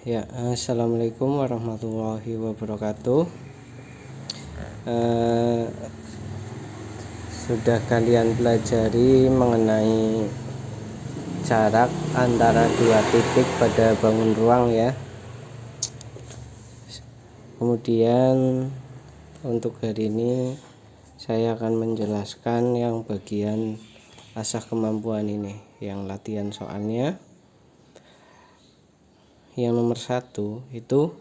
Ya, assalamualaikum warahmatullahi wabarakatuh. Eh, Sudah kalian pelajari mengenai jarak antara dua titik pada bangun ruang ya. Kemudian untuk hari ini saya akan menjelaskan yang bagian asah kemampuan ini, yang latihan soalnya. Yang nomor 1 itu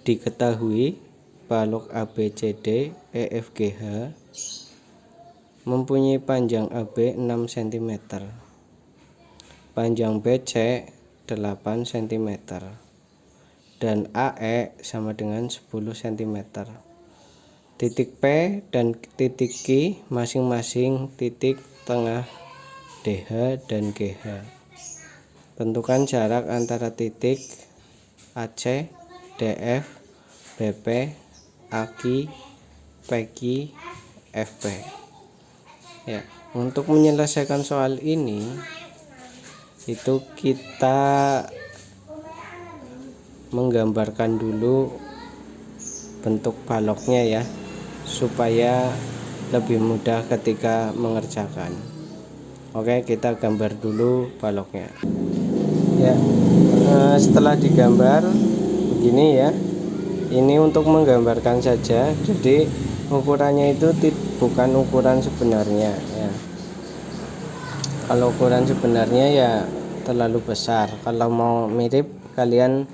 diketahui balok ABCD EFGH mempunyai panjang AB 6 cm, panjang BC 8 cm, dan AE sama dengan 10 cm. Titik P dan titik Q masing-masing titik tengah DH dan GH. Tentukan jarak antara titik AC, DF, BP, AQ, PQ, FP. Ya, untuk menyelesaikan soal ini itu kita menggambarkan dulu bentuk baloknya ya, supaya lebih mudah ketika mengerjakan. Oke, kita gambar dulu baloknya. Ya, setelah digambar begini ya. Ini untuk menggambarkan saja, jadi ukurannya itu bukan ukuran sebenarnya ya. Kalau ukuran sebenarnya ya terlalu besar. Kalau mau mirip, kalian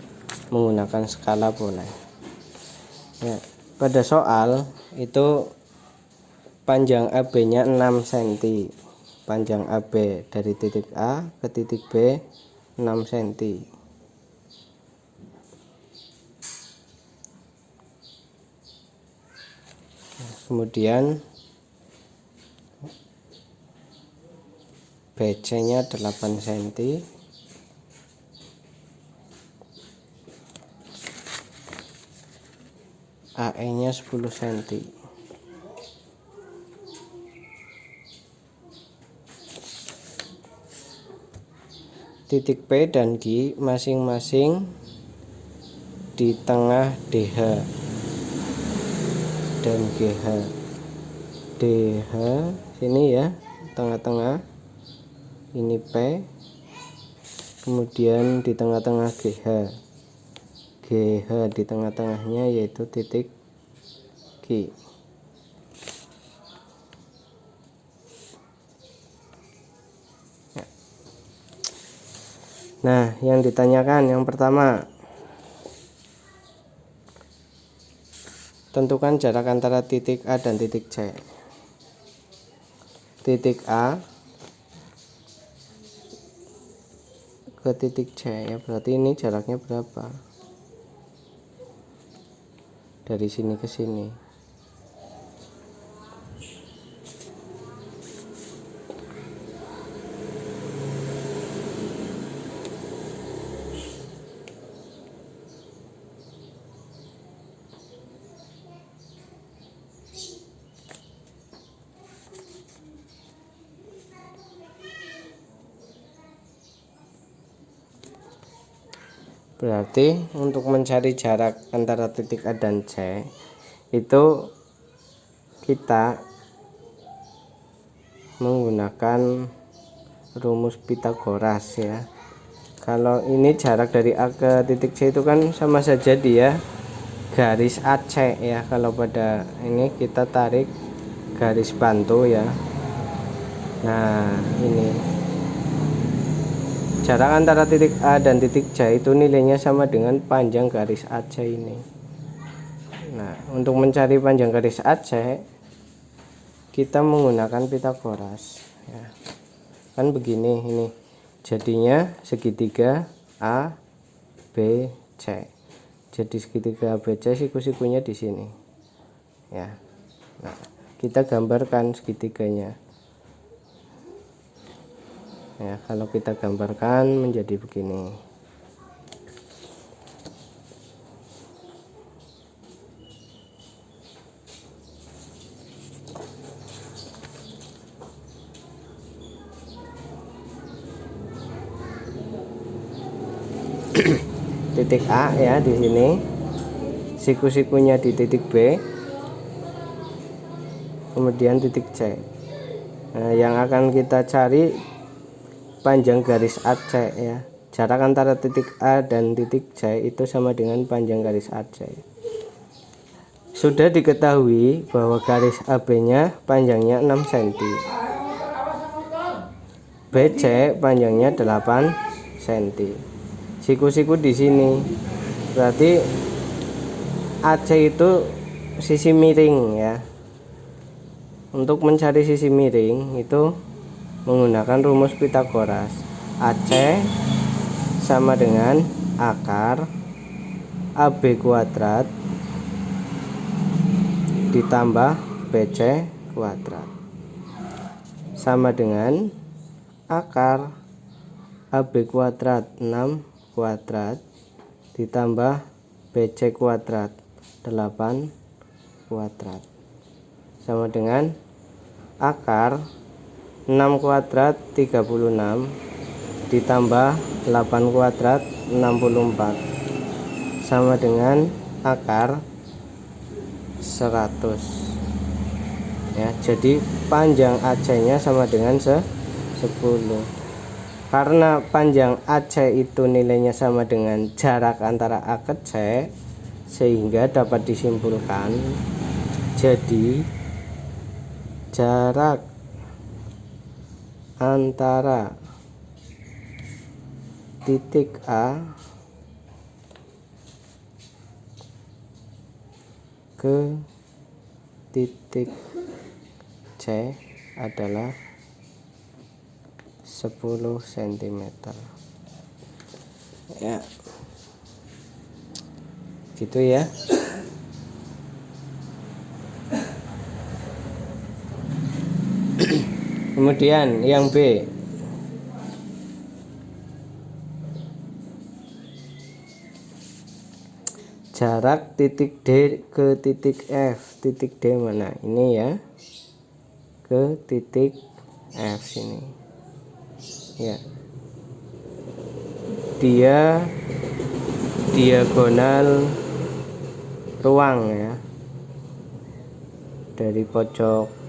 menggunakan skala boleh ya. Pada soal itu panjang AB nya 6 cm, panjang AB dari titik A ke titik B 6 cm. Kemudian BC nya 8 cm, AE nya 10 cm. Titik P dan Q masing-masing di tengah DH dan GH. DH sini ya, tengah-tengah. Ini P. Kemudian di tengah-tengah GH. GH di tengah-tengahnya yaitu titik Q. Nah, yang ditanyakan yang pertama, tentukan jarak antara titik A dan titik C. Titik A ke titik C ya, berarti ini jaraknya berapa? Dari sini ke sini. Berarti untuk mencari jarak antara titik A dan C itu kita menggunakan rumus Pitagoras ya. Kalau ini jarak dari A ke titik C itu kan sama saja dia garis AC ya. Kalau pada ini kita tarik garis bantu ya. Nah, ini jarak antara titik A dan titik C itu nilainya sama dengan panjang garis AC ini. Nah, untuk mencari panjang garis AC kita menggunakan Pitagoras ya. Kan begini ini. Jadinya segitiga A B C. Jadi segitiga ABC siku-sikunya di sini. Ya. Nah, kita gambarkan segitiganya. Ya, kalau kita gambarkan menjadi begini. titik A ya di sini, siku-sikunya di titik B, kemudian titik C. Nah, yang akan kita cari panjang garis AC ya. Jarak antara titik A dan titik C itu sama dengan panjang garis AC. Sudah diketahui bahwa garis AB-nya panjangnya 6 cm. BC panjangnya 8 cm. Siku-siku di sini. Berarti AC itu sisi miring ya. Untuk mencari sisi miring itu menggunakan rumus Pitagoras. AC sama dengan akar AB kuadrat ditambah BC kuadrat sama dengan akar AB kuadrat 6 kuadrat ditambah BC kuadrat 8 kuadrat sama dengan akar 6 kuadrat 36 ditambah 8 kuadrat 64 sama dengan akar 100 ya. Jadi panjang AC-nya sama dengan 10. Karena panjang AC itu nilainya sama dengan jarak antara A ke C, sehingga dapat disimpulkan jadi jarak antara titik A ke titik C adalah 10 cm ya, gitu ya. Kemudian yang B, jarak titik D ke titik F. Titik D mana? Ini ya, ke titik F sini ya. Dia diagonal ruang ya, dari pojok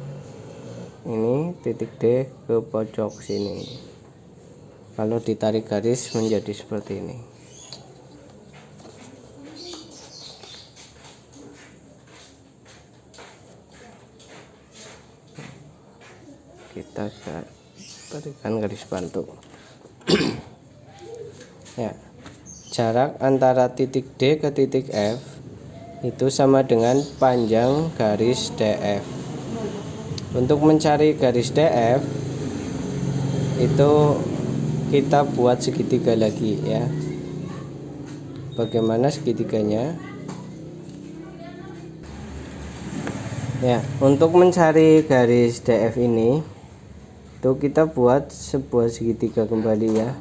ini titik D ke pojok sini. Kalau ditarik garis menjadi seperti ini. Kita berikan garis bantu ya. Jarak antara titik D ke titik F itu sama dengan panjang garis DF. Untuk mencari garis DF itu kita buat segitiga lagi ya. Bagaimana segitiganya? Ya, untuk mencari garis DF ini itu kita buat sebuah segitiga kembali ya.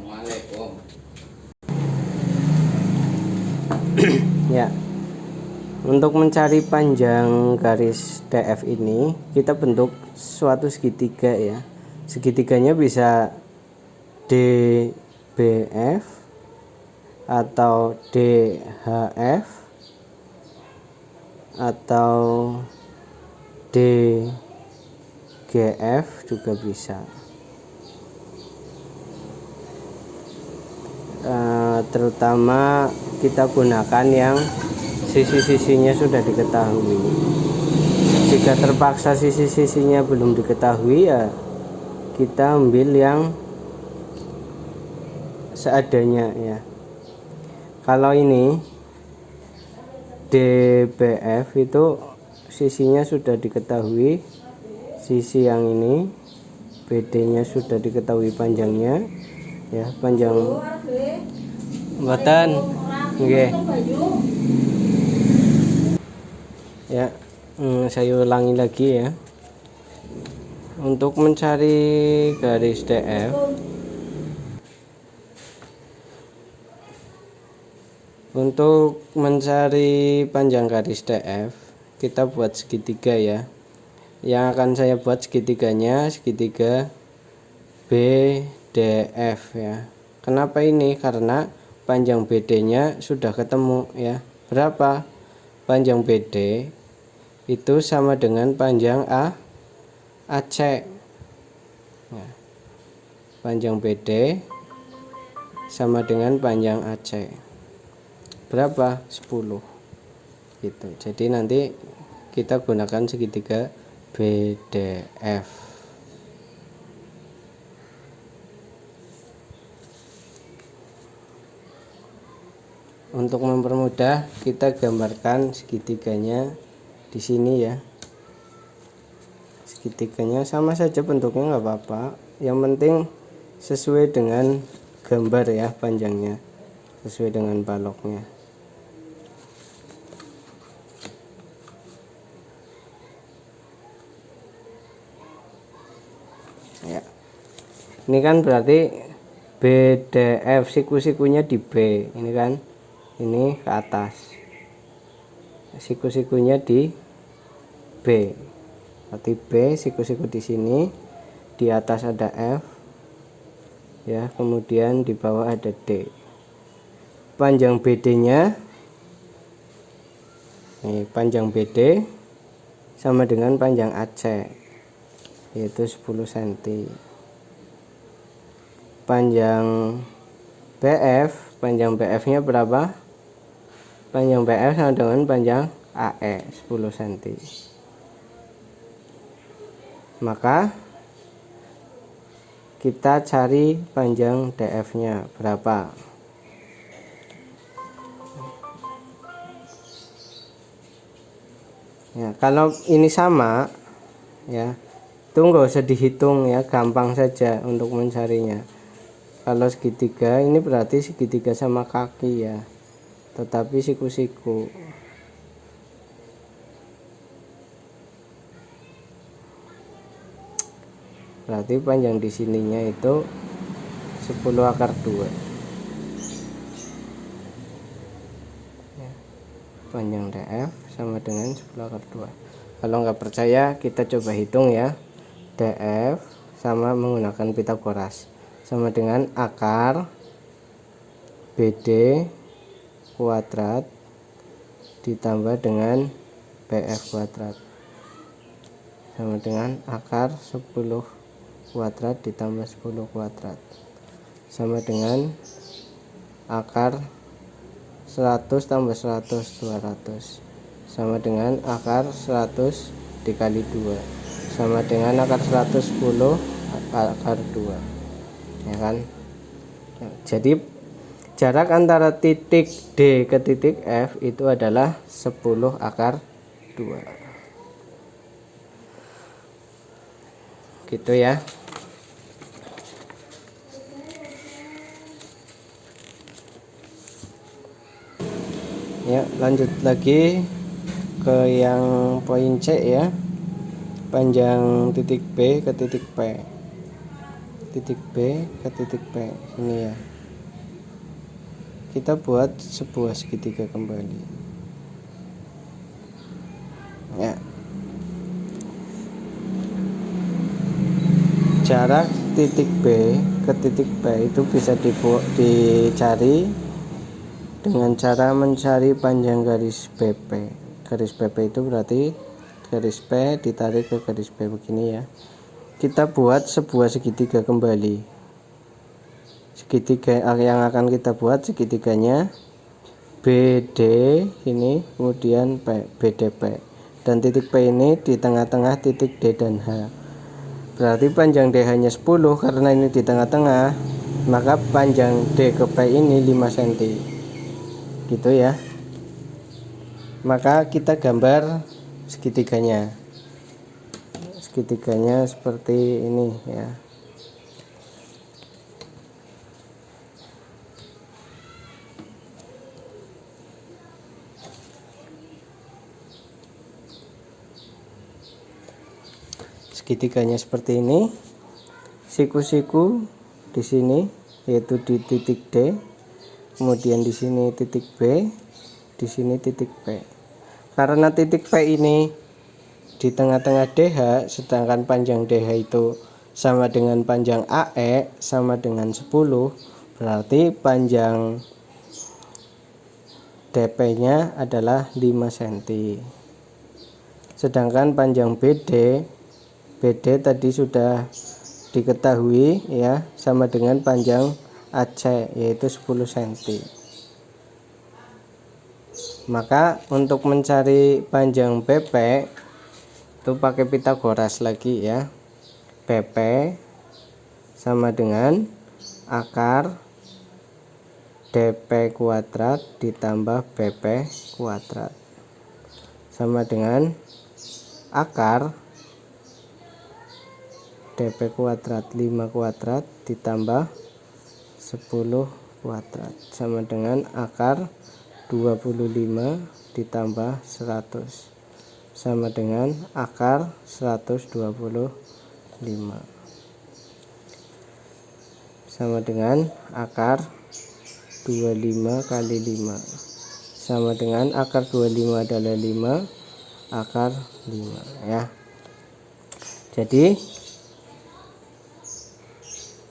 Ya, untuk mencari panjang garis DF ini kita bentuk suatu segitiga ya. Segitiganya bisa DBF atau DHF atau DGF juga bisa. Terutama kita gunakan yang sisi-sisinya sudah diketahui. Jika terpaksa sisi-sisinya belum diketahui ya kita ambil yang seadanya ya. Kalau ini DBF itu sisinya sudah diketahui, sisi yang ini BD-nya sudah diketahui panjangnya ya, panjang buatan nggih ya. Saya ulangi lagi ya. Untuk mencari garis DF untuk mencari panjang garis DF kita buat segitiga ya. Yang akan saya buat segitiganya segitiga BDF ya. Kenapa ini? Karena panjang BD-nya sudah ketemu ya. Berapa? Panjang BD itu sama dengan panjang AC. Ya. Panjang BD sama dengan panjang AC. Berapa? 10. Gitu. Jadi nanti kita gunakan segitiga BDF. Untuk mempermudah, kita gambarkan segitiganya di sini ya. Segitiganya sama saja bentuknya, nggak apa-apa. Yang penting sesuai dengan gambar ya, panjangnya sesuai dengan baloknya. Ya. Ini kan berarti BDF, siku-sikunya di B. Ini kan, ini ke atas, siku-sikunya di B. Berarti B, siku-siku di sini, di atas ada F ya, kemudian di bawah ada D. Panjang BD-nya, nih, panjang BD sama dengan panjang AC, yaitu 10 cm. Panjang BF-nya berapa? Panjang BF sama dengan panjang AE, 10 cm. Maka kita cari panjang DF-nya berapa. Ya, kalau ini sama ya, itu nggak usah dihitung ya, gampang saja untuk mencarinya. Kalau segitiga ini berarti segitiga sama kaki ya, tetapi siku-siku. Berarti panjang di sininya itu 10/2 ya. Panjang DF sama dengan 10/2. Kalau nggak percaya, kita coba hitung ya. DF sama menggunakan Pitagoras, sama dengan akar BD kuadrat ditambah dengan BF kuadrat, sama dengan akar 10 kuadrat ditambah 10 kuadrat, sama dengan akar 100 tambah 100, 200, sama dengan akar 100 dikali 2, sama dengan akar 110 akar 2 ya kan. Jadi jarak antara titik D ke titik F itu adalah 10 akar 2 gitu ya. Ya, lanjut lagi ke yang poin C ya. Panjang titik B ke titik P. Titik B ke titik P ini ya. Kita buat sebuah segitiga kembali. Ya. Jarak titik B ke titik P itu bisa dicari dengan cara mencari panjang garis BP. Garis BP itu berarti garis P ditarik ke garis P begini ya. Kita buat sebuah segitiga kembali. Segitiga yang akan kita buat segitiganya BD ini, kemudian P, BDP, dan titik P ini di tengah-tengah titik D dan H. Berarti panjang DH nya 10, karena ini di tengah-tengah, maka panjang D ke P ini 5 cm gitu ya. Maka kita gambar segitiganya seperti ini ya. Segitiganya seperti ini, siku-siku di sini yaitu di titik D, kemudian di sini titik B, di sini titik P. Karena titik P ini di tengah-tengah DH, sedangkan panjang DH itu sama dengan panjang AE sama dengan 10, berarti panjang DP-nya adalah 5 cm. Sedangkan panjang BD tadi sudah diketahui ya, sama dengan panjang AC yaitu 10 cm. Maka untuk mencari panjang PP itu pakai Pitagoras lagi ya. PP sama dengan akar DP kuadrat ditambah BP kuadrat sama dengan akar DP kuadrat 5 kuadrat ditambah 10 kuadrat sama dengan akar 25 ditambah 100 sama dengan akar 125 sama dengan akar 25 kali 5 sama dengan akar 25 adalah 5 akar 5 ya. Jadi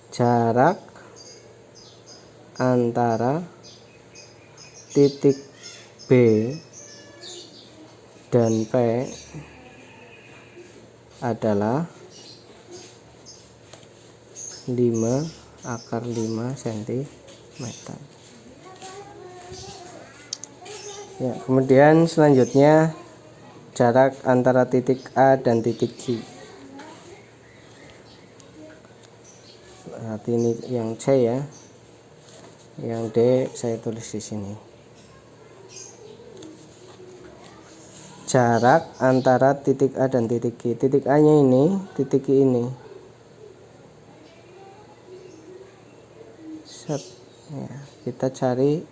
jarak antara titik B dan P adalah 5 akar 5 cm. Ya, kemudian selanjutnya jarak antara titik A dan titik Q. Berarti ini yang C ya. Yang D saya tulis di sini. Jarak antara titik A dan titik Q. Titik A-nya ini, titik Q ini. Set. Ya, kita cari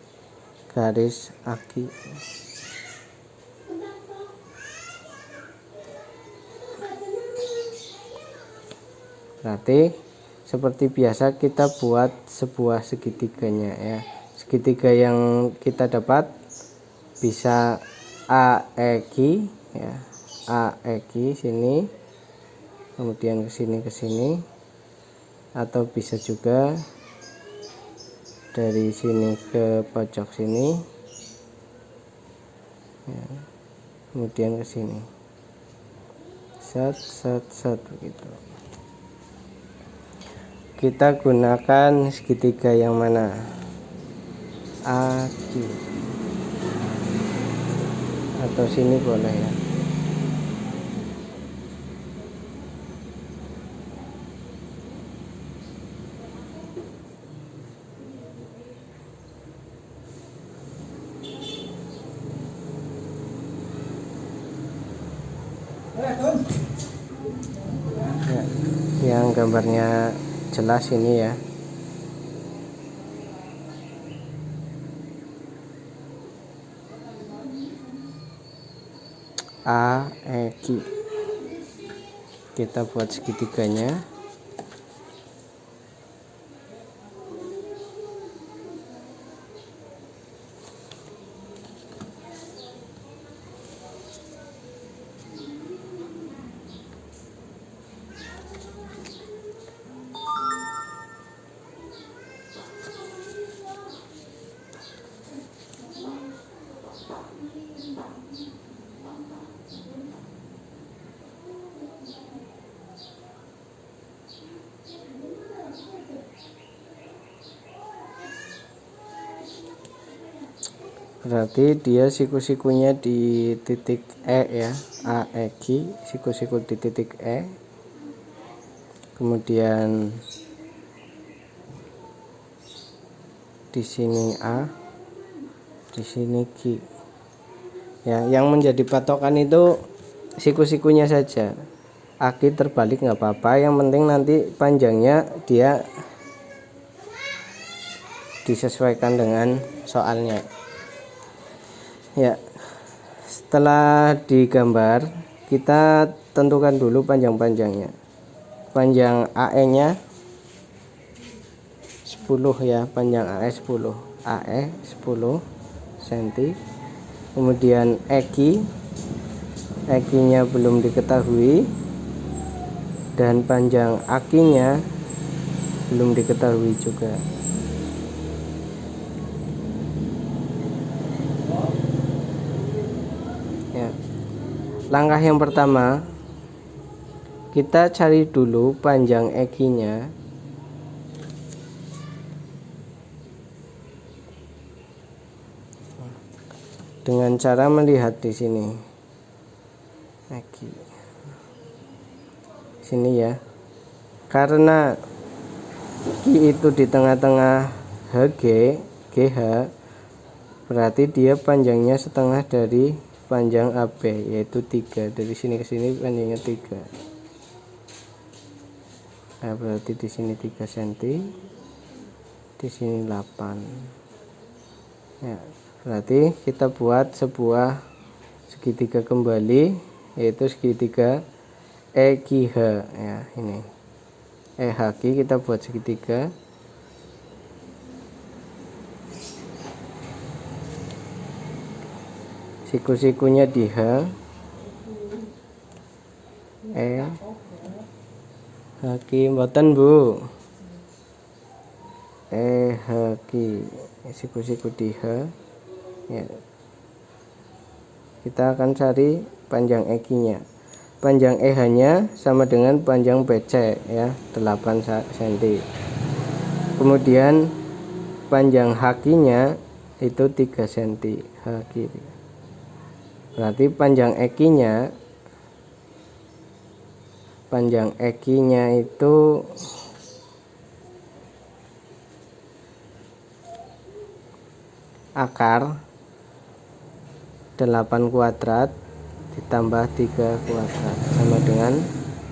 garis aki. Berarti seperti biasa kita buat sebuah segitiganya ya. Segitiga yang kita dapat bisa AEQ ya. AEQ sini, kemudian ke sini atau bisa juga dari sini ke pojok sini ya, kemudian ke sini set begitu. Kita gunakan segitiga yang mana? AQ atau sini boleh ya. Ya, yang gambarnya jelas ini ya. AEQ. Kita buat segitiganya. Berarti dia siku-sikunya di titik E ya, AEQ, siku-siku di titik E. Kemudian di sini A, di sini Q. Ya, yang menjadi patokan itu siku-sikunya saja. Aki terbalik nggak apa-apa, yang penting nanti panjangnya dia disesuaikan dengan soalnya. Ya, setelah digambar kita tentukan dulu panjang-panjangnya. Panjang AE-nya 10 ya, panjang AE 10. AE 10 cm. Kemudian EQ-nya belum diketahui dan panjang AK-nya belum diketahui juga. Langkah yang pertama, kita cari dulu panjang EQ-nya. Dengan cara melihat di sini. EQ. Sini ya. Karena Q itu di tengah-tengah GH, berarti dia panjangnya setengah dari panjang AB, yaitu 3. Dari sini ke sini panjangnya 3. Nah, berarti di sini 3 cm, di sini 8. Ya, berarti kita buat sebuah segitiga kembali, yaitu segitiga EQH ya, ini. EHQ kita buat segitiga. Siku-sikunya di H, HQ mboten Bu, HQ siku-siku di H ya. Kita akan cari panjang EQ nya. Panjang EH nya sama dengan panjang BC ya, 8 cm. Kemudian panjang HQ nya itu 3 cm HQ. Berarti panjang EQ-nya itu akar 8 kuadrat ditambah 3 kuadrat sama dengan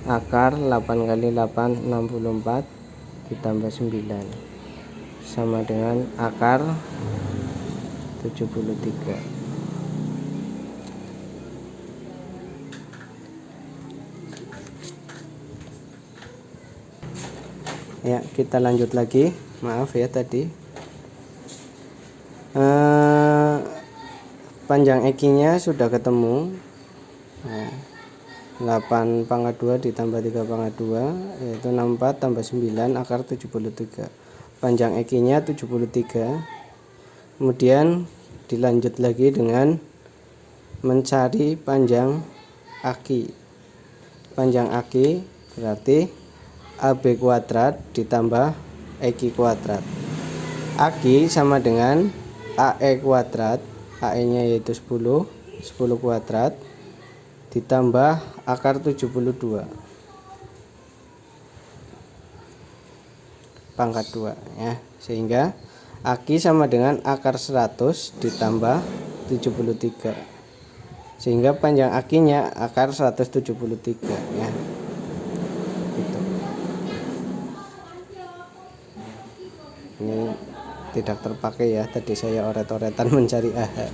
akar 8 kali 8 64 ditambah 9 sama dengan akar 73. Ya, kita lanjut lagi. Maaf ya tadi. Panjang EQ-nya sudah ketemu. Nah, 8 pangkat 2 ditambah 3 pangkat 2 yaitu 64 tambah 9 akar 73. Panjang EQ-nya 73. Kemudian dilanjut lagi dengan mencari panjang AQ. Panjang AQ berarti AB kuadrat ditambah EQ kuadrat. AQ sama dengan AE kuadrat, AE nya yaitu 10 kuadrat ditambah akar 72 pangkat 2 ya, sehingga AQ sama dengan akar 100 ditambah 73, sehingga panjang AQ nya akar 173 ya. Ini tidak terpakai ya, tadi saya oret-oretan mencari AH.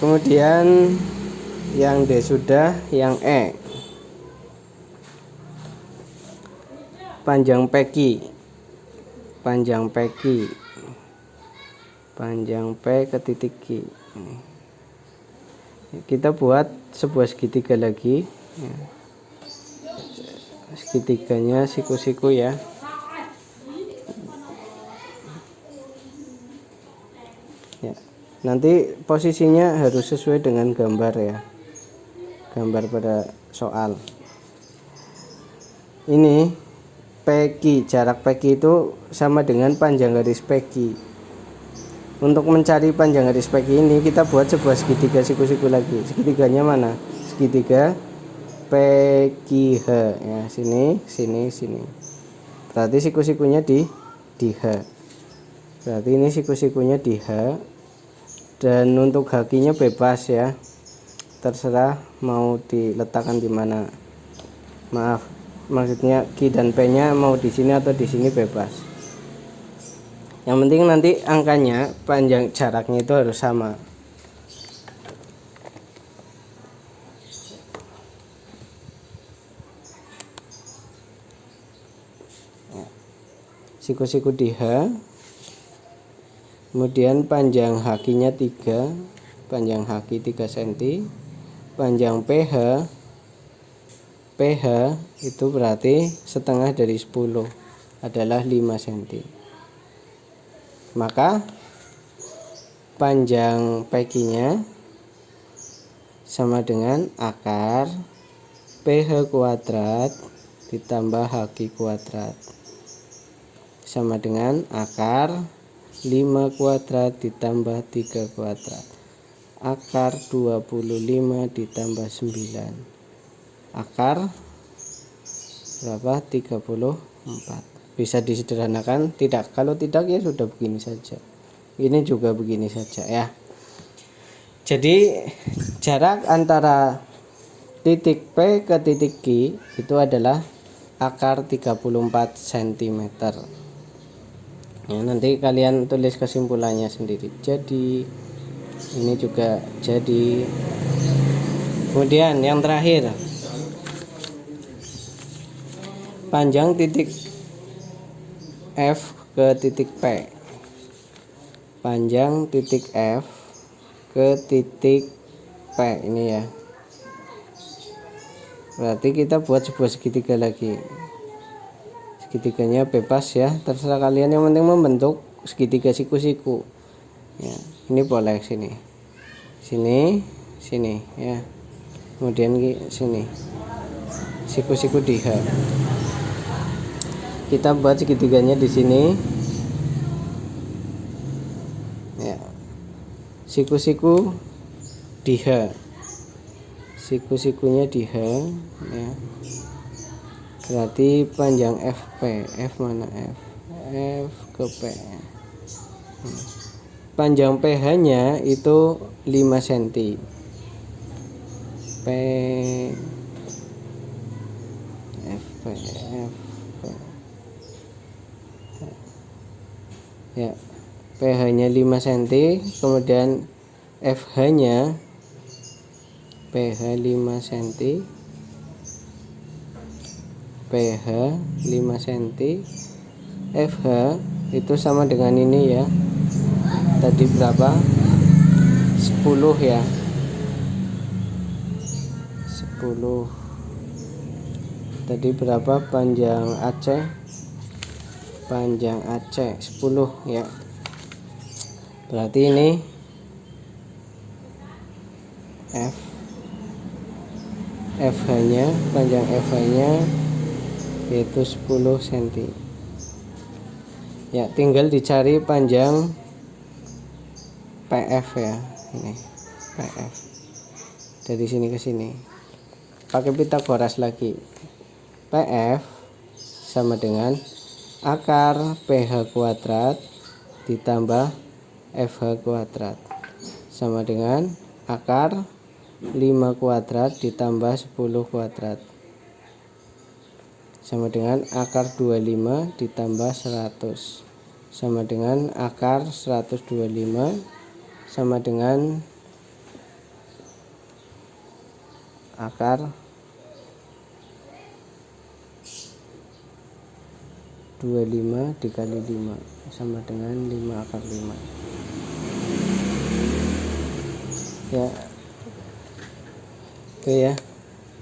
Kemudian yang D sudah, yang E panjang PQ, panjang P ke titik Q. Kita buat sebuah segitiga lagi ya. Segitiganya siku-siku ya. Ya, nanti posisinya harus sesuai dengan gambar ya, gambar pada soal. Ini PQ, jarak PQ itu sama dengan panjang garis PQ. Untuk mencari panjang garis PQ ini kita buat sebuah segitiga siku-siku lagi. Segitiganya mana? Segitiga PQH ya, sini. Berarti siku-sikunya di H. Berarti ini siku-sikunya di H, dan untuk HQ-nya bebas ya, terserah mau diletakkan di mana. Maaf, maksudnya Q dan P-nya mau di sini atau di sini bebas. Yang penting nanti angkanya, panjang jaraknya itu harus sama. Siku-siku di H. Kemudian panjang HQ-nya 3, panjang HQ 3 cm, panjang PH itu berarti setengah dari 10 adalah 5 cm. Maka panjang PQ-nya sama dengan akar PH kuadrat ditambah HQ kuadrat sama dengan akar 5 kuadrat ditambah 3 kuadrat. Akar 25 ditambah 9. Akar berapa? 34. Bisa disederhanakan? Tidak. Kalau tidak ya sudah begini saja. Ini juga begini saja ya. Jadi jarak antara titik P ke titik Q itu adalah akar 34 cm. Ya, nanti kalian tulis kesimpulannya sendiri. Jadi ini juga jadi. Kemudian yang terakhir, panjang titik F ke titik P. Panjang titik F ke titik P ini ya. Berarti kita buat sebuah segitiga lagi. Segitiganya bebas ya, terserah kalian, yang penting membentuk segitiga siku-siku ya. Ini boleh sini ya, kemudian sini siku-siku di H. Kita buat segitiganya di sini ya, siku-siku di H, siku-sikunya di H ya. Berarti panjang FP, F mana F? F ke P. Panjang PH nya itu 5 cm. P FP, FP ya, PH nya 5 cm, kemudian FH nya PH 5 cm, PH 5 cm, FH itu sama dengan ini ya. Tadi berapa? 10 ya. 10. Tadi berapa panjang AC? Panjang AC 10 ya. Berarti ini FH nya, panjang FH nya yaitu 10 cm ya. Tinggal dicari panjang PF ya, ini PF dari sini ke sini pakai Pitagoras lagi. PF sama dengan akar PH kuadrat ditambah FH kuadrat sama dengan akar 5 kuadrat ditambah 10 kuadrat sama dengan akar 25 ditambah 100 sama dengan akar 125 sama dengan akar 25 dikali 5 sama dengan 5 akar 5 ya. Oke ya,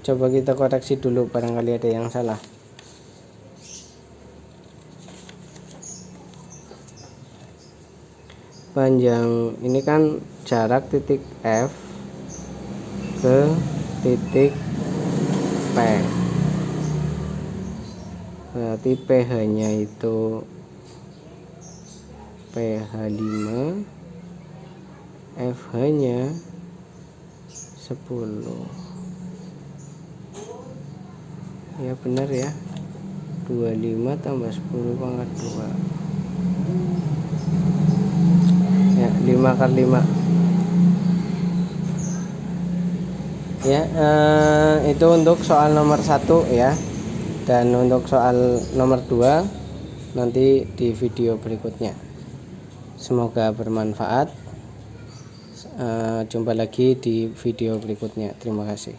coba kita koreksi dulu, barangkali ada yang salah. Panjang ini kan jarak titik F ke titik P, berarti PH nya itu PH 5, FH nya 10 ya, benar ya, 25 tambah 10 pangkat 2 ya, 5 kali 5 ya. Itu untuk soal nomor 1 ya, dan untuk soal nomor 2 nanti di video berikutnya. Semoga bermanfaat. Jumpa lagi di video berikutnya. Terima kasih.